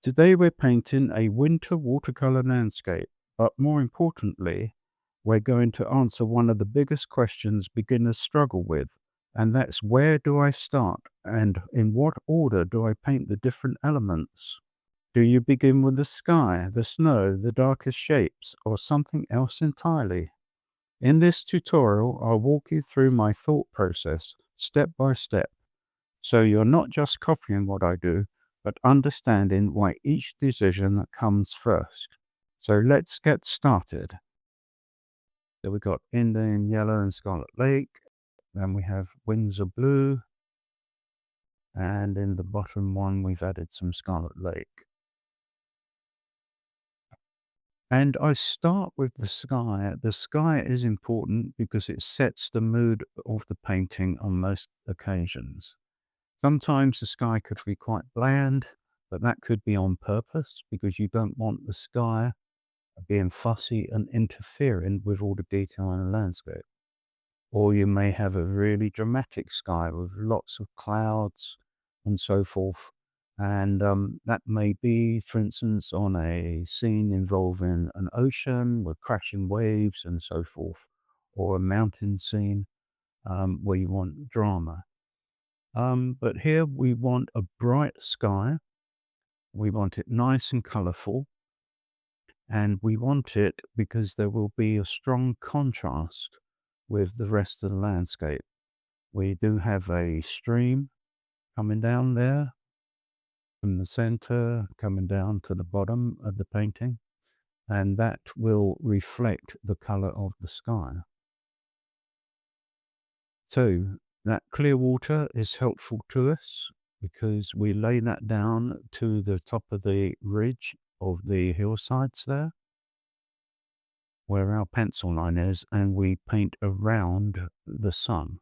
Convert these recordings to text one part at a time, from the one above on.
Today we're painting a winter watercolor landscape, but more importantly, we're going to answer one of the biggest questions beginners struggle with, and that's where do I start and in what order do I paint the different elements? Do you begin with the sky, the snow, the darkest shapes, or something else entirely? In this tutorial, I'll walk you through my thought process step by step, so you're not just copying what I do, but understanding why each decision comes first. So let's get started. So we've got Indian Yellow and Scarlet Lake. Then we have Windsor Blue. And in the bottom one, we've added some Scarlet Lake. And I start with the sky. The sky is important because it sets the mood of the painting on most occasions. Sometimes the sky could be quite bland, but that could be on purpose because you don't want the sky being fussy and interfering with all the detail in the landscape. Or you may have a really dramatic sky with lots of clouds and so forth. And that may be, for instance, on a scene involving an ocean with crashing waves and so forth, or a mountain scene where you want drama. But here we want a bright sky. We want it nice and colorful. And we want it because there will be a strong contrast with the rest of the landscape. We do have a stream coming down there from the center, coming down to the bottom of the painting, and that will reflect the color of the sky. So that clear water is helpful to us because we lay that down to the top of the ridge of the hillsides there, where our pencil line is, and we paint around the sun.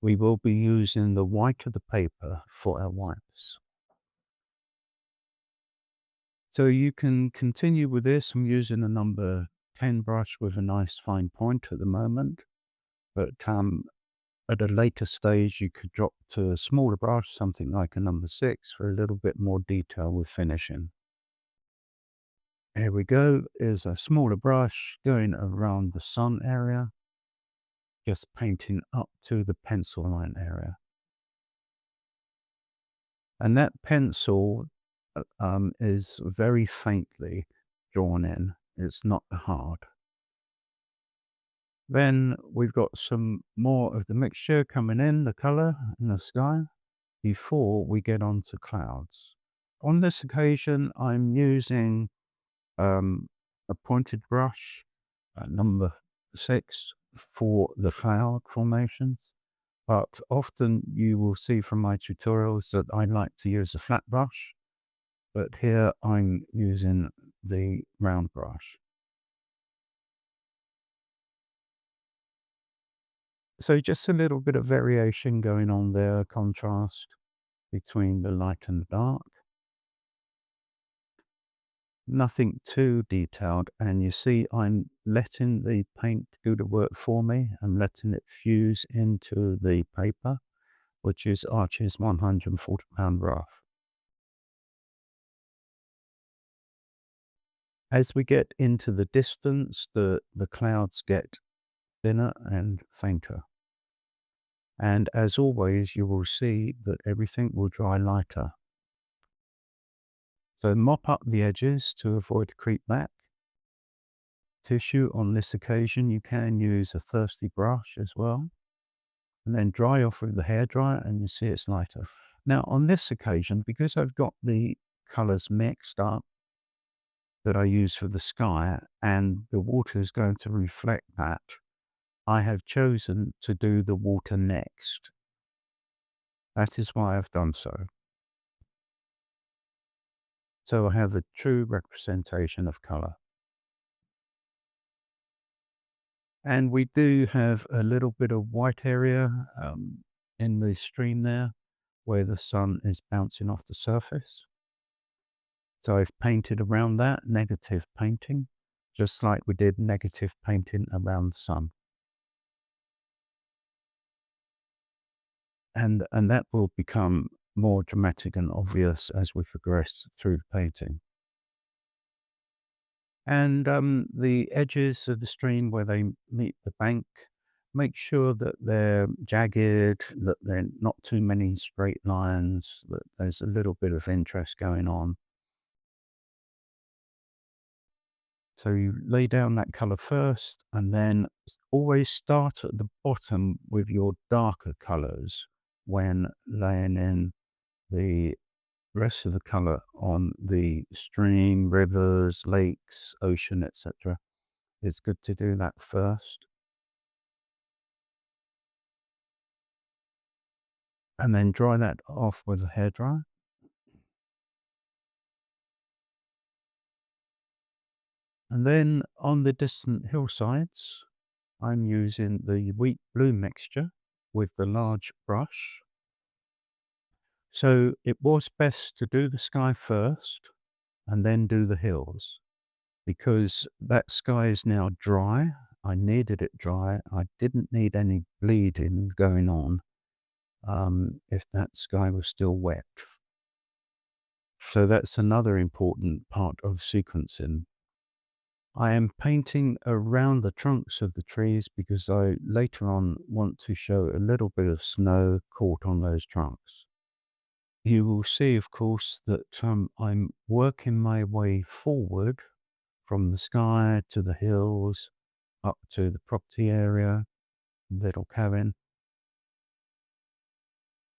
We will be using the white of the paper for our whites. So you can continue with this. I'm using a number 10 brush with a nice fine point at the moment, but at a later stage you could drop to a smaller brush, something like a number 6 for a little bit more detail with finishing. Here we go, is a smaller brush going around the sun area, just painting up to the pencil line area. And that pencil is very faintly drawn in. It's not hard. Then we've got some more of the mixture coming in, the color in the sky, before we get on to clouds. On this occasion, I'm using a pointed brush, number 6, for the cloud formations. But often you will see from my tutorials that I like to use a flat brush, but here I'm using the round brush. So just a little bit of variation going on there, contrast between the light and the dark. Nothing too detailed, and you see I'm letting the paint do the work for me. I'm letting it fuse into the paper, which is Archie's 140-pound rough. As we get into the distance, the clouds get thinner and fainter. And as always, you will see that everything will dry lighter. So mop up the edges to avoid creep back. Tissue on this occasion, you can use a thirsty brush as well. And then dry off with the hairdryer and you see it's lighter. Now on this occasion, because I've got the colors mixed up that I use for the sky and the water is going to reflect that, I have chosen to do the water next. That is why I've done so. So I have a true representation of color. And we do have a little bit of white area in the stream there where the sun is bouncing off the surface. So I've painted around that, negative painting, just like we did negative painting around the sun. And that will become more dramatic and obvious as we progress through the painting. And the edges of the stream where they meet the bank, make sure that they're jagged, that they're not too many straight lines, that there's a little bit of interest going on. So you lay down that color first, and then always start at the bottom with your darker colors when laying in the rest of the color on the stream, rivers, lakes, ocean, etc. It's good to do that first, and then dry that off with a hairdryer. And then on the distant hillsides, I'm using the wheat blue mixture with the large brush. So it was best to do the sky first and then do the hills, because that sky is now dry. I needed it dry. I didn't need any bleeding going on if that sky was still wet. So that's another important part of sequencing. I am painting around the trunks of the trees because I later on want to show a little bit of snow caught on those trunks. You will see, of course, that I'm working my way forward from the sky to the hills, up to the property area, little cabin,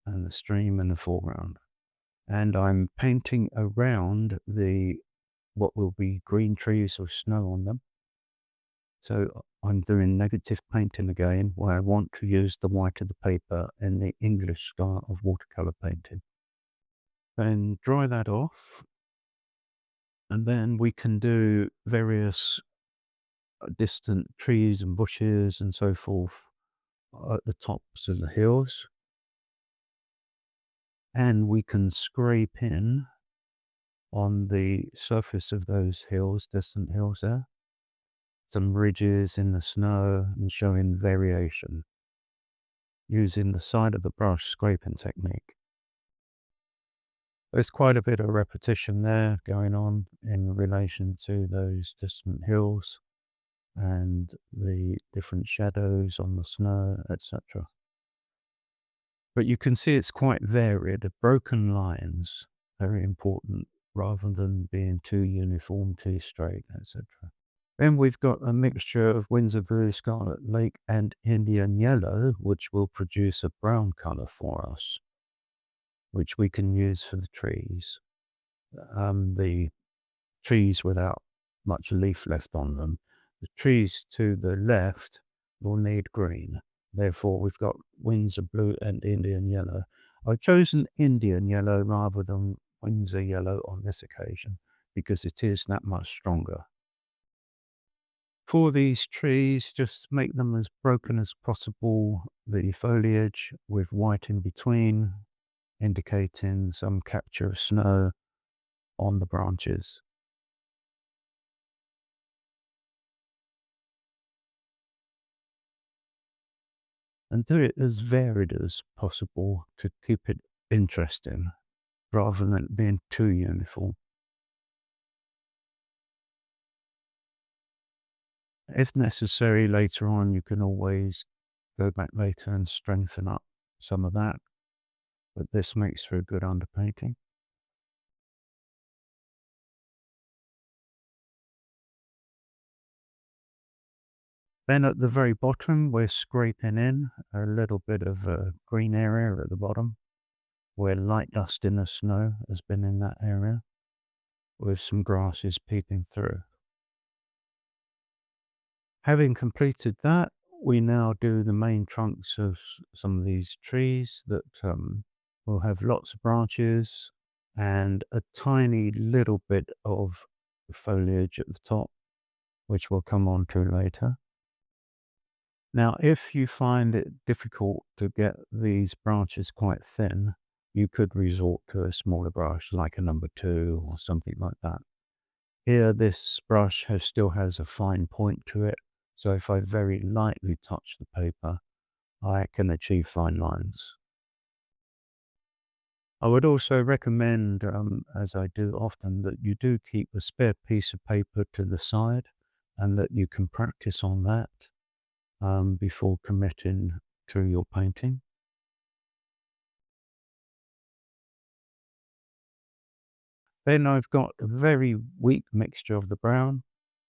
and the stream in the foreground. And I'm painting around the what will be green trees with snow on them. So I'm doing negative painting again, where I want to use the white of the paper in the English style of watercolor painting. Then dry that off, and then we can do various distant trees and bushes and so forth at the tops of the hills. And we can scrape in on the surface of those hills, distant hills there, some ridges in the snow and showing variation using the side of the brush scraping technique. There's quite a bit of repetition there going on in relation to those distant hills and the different shadows on the snow, etc. But you can see it's quite varied. The broken lines, very important, rather than being too uniform, too straight, etc. Then we've got a mixture of Windsor Blue, Scarlet Lake, and Indian Yellow, which will produce a brown color for us, which we can use for the trees. The trees without much leaf left on them. The trees to the left will need green. Therefore, we've got Windsor Blue and Indian Yellow. I've chosen Indian Yellow rather than Windsor Yellow on this occasion because it is that much stronger. For these trees, just make them as broken as possible, the foliage with white in between, indicating some capture of snow on the branches. And do it as varied as possible to keep it interesting rather than it being too uniform. If necessary, later on, you can always go back later and strengthen up some of that, but this makes for a good underpainting. Then at the very bottom, we're scraping in a little bit of a green area at the bottom where light dust in the snow has been in that area with some grasses peeping through. Having completed that, we now do the main trunks of some of these trees that will have lots of branches and a tiny little bit of foliage at the top, which we'll come on to later. Now, if you find it difficult to get these branches quite thin, you could resort to a smaller brush like a number 2 or something like that. Here, this brush still has a fine point to it, so if I very lightly touch the paper, I can achieve fine lines. I would also recommend, as I do often, that you do keep a spare piece of paper to the side and that you can practice on that before committing to your painting. Then I've got a very weak mixture of the brown,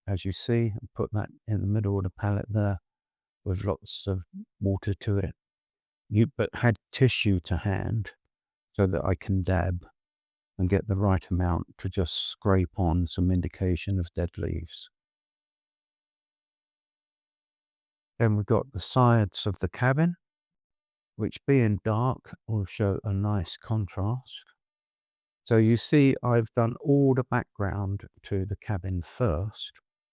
as you see, and put that in the middle of the palette there with lots of water to it. But had tissue to hand so that I can dab and get the right amount to just scrape on some indication of dead leaves. Then we've got the sides of the cabin, which being dark will show a nice contrast. So you see I've done all the background to the cabin first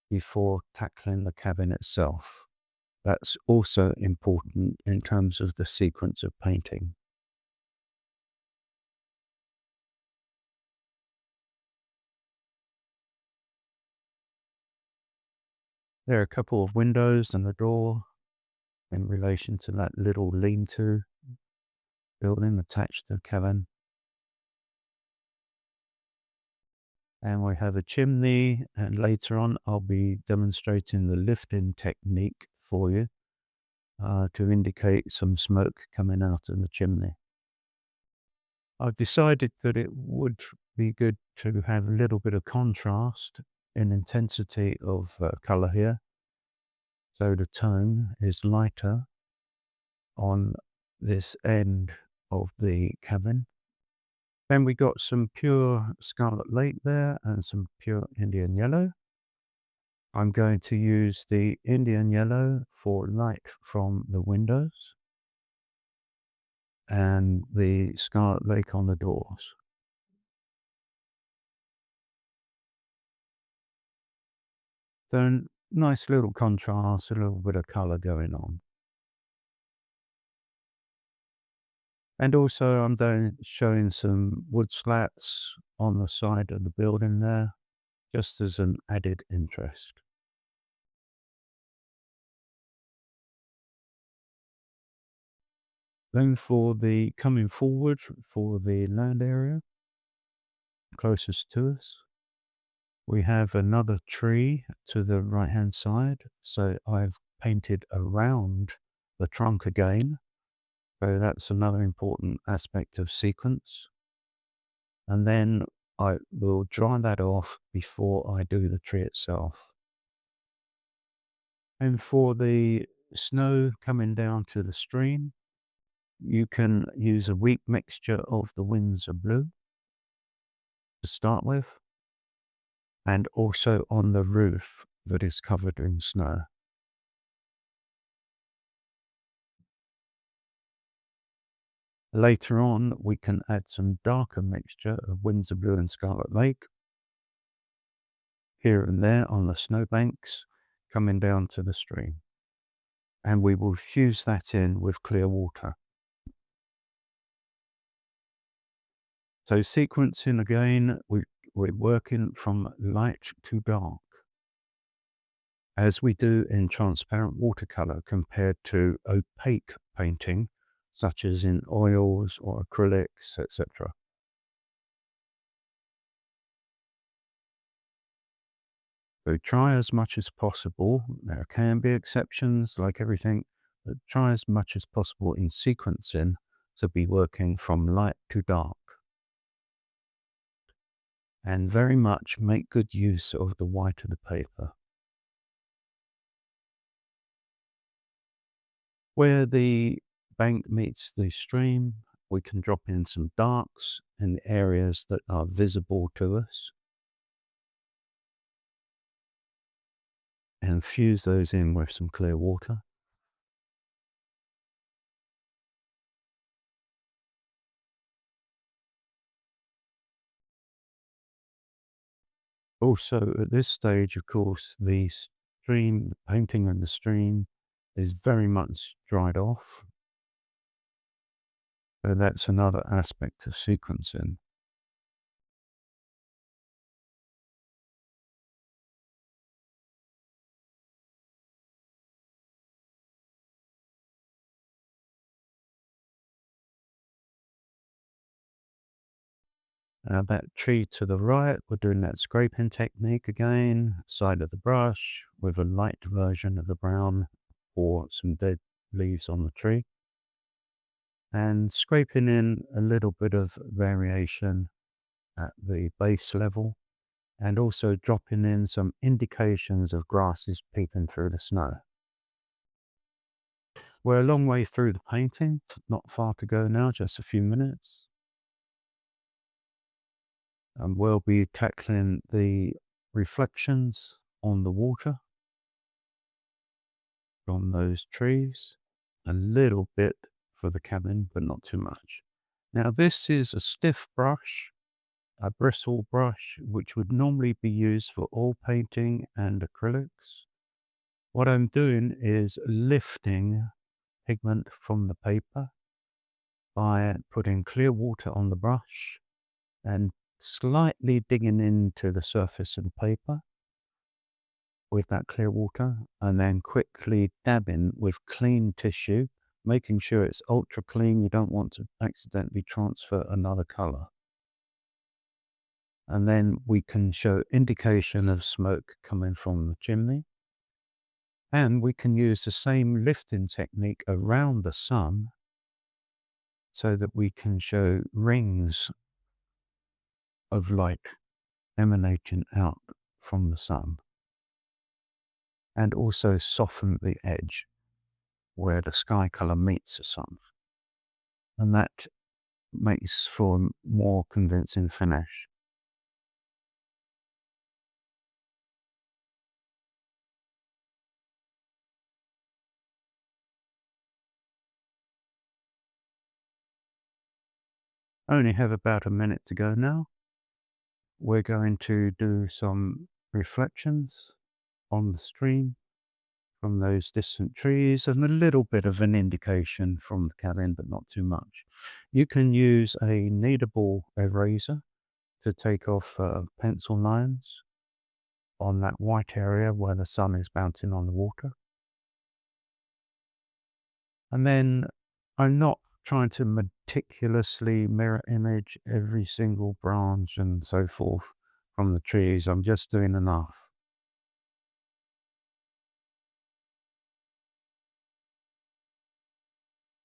before tackling the cabin itself. That's also important in terms of the sequence of painting. There are a couple of windows and a door in relation to that little lean-to building attached to the cabin. And we have a chimney, and later on I'll be demonstrating the lifting technique for you to indicate some smoke coming out of the chimney. I've decided that it would be good to have a little bit of contrast in intensity of color here. So the tone is lighter on this end of the cabin. Then we got some pure Scarlet Lake there and some pure Indian Yellow. I'm going to use the Indian Yellow for light from the windows and the Scarlet Lake on the doors. So nice little contrast, a little bit of color going on. And also I'm then showing some wood slats on the side of the building there, just as an added interest. Then for the coming forward for the land area closest to us, we have another tree to the right-hand side. So I've painted around the trunk again. So that's another important aspect of sequence. And then I will dry that off before I do the tree itself. And for the snow coming down to the stream, you can use a weak mixture of the Windsor blue to start with, and also on the roof that is covered in snow. Later on, we can add some darker mixture of Windsor blue and Scarlet Lake here and there on the snowbanks coming down to the stream. And we will fuse that in with clear water. So sequencing again, we're working from light to dark, as we do in transparent watercolor compared to opaque painting, such as in oils or acrylics, etc. So try as much as possible. There can be exceptions, like everything, but try as much as possible in sequencing to be working from light to dark. And very much make good use of the white of the paper. Where the bank meets the stream, we can drop in some darks in the areas that are visible to us and fuse those in with some clear water. Also, at this stage, of course, the stream, the painting on the stream is very much dried off. So that's another aspect of sequencing. That tree to the right, we're doing that scraping technique again, side of the brush with a light version of the brown or some dead leaves on the tree, and scraping in a little bit of variation at the base level, and also dropping in some indications of grasses peeping through the snow. We're a long way through the painting, not far to go now, just a few minutes. And we'll be tackling the reflections on the water from those trees, a little bit for the cabin, but not too much. Now, this is a stiff brush, a bristle brush, which would normally be used for oil painting and acrylics. What I'm doing is lifting pigment from the paper by putting clear water on the brush and slightly digging into the surface of the paper with that clear water, and then quickly dabbing with clean tissue, making sure it's ultra clean. You don't want to accidentally transfer another color. And then we can show indication of smoke coming from the chimney. And we can use the same lifting technique around the sun so that we can show rings of light emanating out from the sun, and also soften the edge where the sky color meets the sun. And that makes for a more convincing finish. I only have about a minute to go now. We're going to do some reflections on the stream from those distant trees and a little bit of an indication from the cabin, but not too much. You can use a kneadable eraser to take off pencil lines on that white area where the sun is bouncing on the water. And then I'm not trying to meticulously mirror image every single branch and so forth from the trees. I'm just doing enough.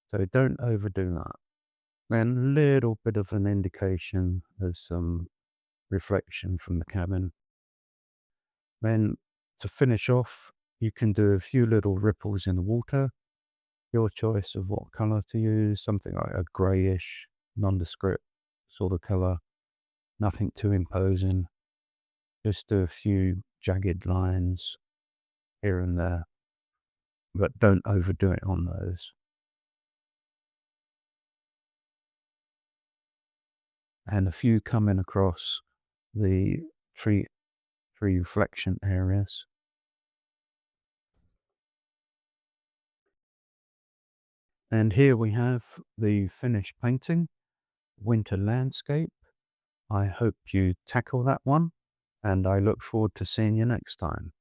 So don't overdo that. Then a little bit of an indication of some reflection from the cabin. Then to finish off, you can do a few little ripples in the water. Your choice of what color to use, something like a grayish, nondescript sort of color, nothing too imposing. Just do a few jagged lines here and there, but don't overdo it on those. And a few coming across the tree, tree reflection areas. And here we have the finished painting, Winter Landscape. I hope you tackle that one, and I look forward to seeing you next time.